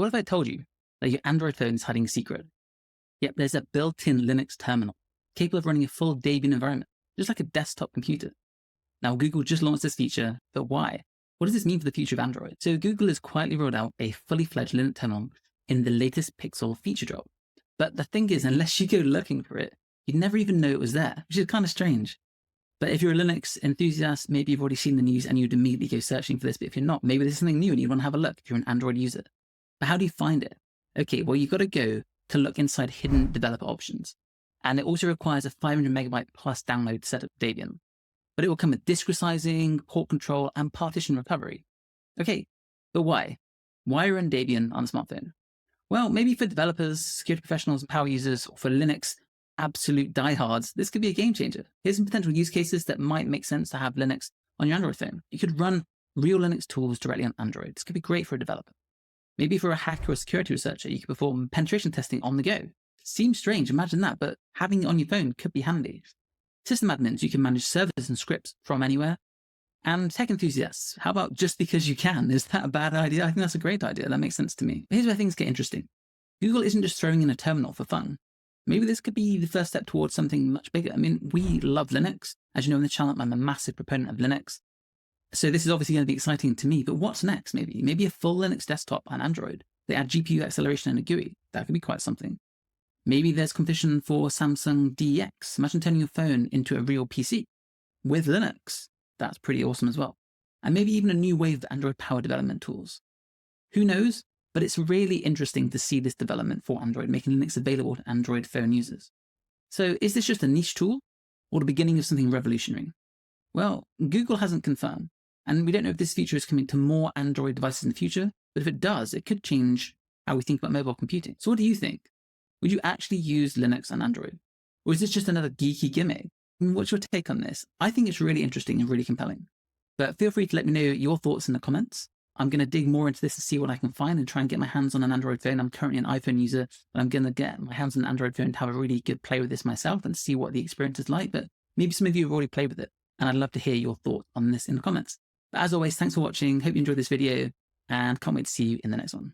What if I told you that your Android phone is hiding a secret? Yep, there's a built-in Linux terminal capable of running a full Debian environment, just like a desktop computer. Now, Google just launched this feature, but why? What does this mean for the future of Android? So Google has quietly rolled out a fully fledged Linux terminal in the latest Pixel feature drop. But the thing is, unless you go looking for it, you'd never even know it was there, which is kind of strange. But if you're a Linux enthusiast, maybe you've already seen the news and you'd immediately go searching for this. But if you're not, maybe there's something new and you want to have a look if you're an Android user. But how do you find it? Okay, well, you've got to go to look inside hidden developer options. And it also requires a 500 megabyte plus download set of Debian. But it will come with disk resizing, port control, and partition recovery. Okay, but why? Why run Debian on a smartphone? Well, maybe for developers, security professionals, and power users, or for Linux absolute diehards, this could be a game changer. Here's some potential use cases that might make sense to have Linux on your Android phone. You could run real Linux tools directly on Android. This could be great for a developer. Maybe for a hacker or security researcher, you could perform penetration testing on the go. Seems strange, imagine that, but having it on your phone could be handy. System admins, you can manage servers and scripts from anywhere. And tech enthusiasts, how about just because you can? Is that a bad idea? I think that's a great idea. That makes sense to me. But here's where things get interesting. Google isn't just throwing in a terminal for fun. Maybe this could be the first step towards something much bigger. I mean, we love Linux. As you know in the channel, I'm a massive proponent of Linux. So this is obviously going to be exciting to me, but what's next? Maybe a full Linux desktop on Android. They add GPU acceleration and a GUI. That could be quite something. Maybe there's competition for Samsung DeX. Imagine turning your phone into a real PC with Linux. That's pretty awesome as well. And maybe even a new wave of Android power development tools. Who knows? But it's really interesting to see this development for Android, making Linux available to Android phone users. So is this just a niche tool or the beginning of something revolutionary? Well, Google hasn't confirmed, and we don't know if this feature is coming to more Android devices in the future, but if it does, it could change how we think about mobile computing. So what do you think? Would you actually use Linux on Android? Or is this just another geeky gimmick? I mean, what's your take on this? I think it's really interesting and really compelling. But feel free to let me know your thoughts in the comments. I'm going to dig more into this to see what I can find and try and get my hands on an Android phone. I'm currently an iPhone user, but I'm going to get my hands on an Android phone to have a really good play with this myself and see what the experience is like. But maybe some of you have already played with it, and I'd love to hear your thoughts on this in the comments. But as always, thanks for watching. Hope you enjoyed this video, and can't wait to see you in the next one.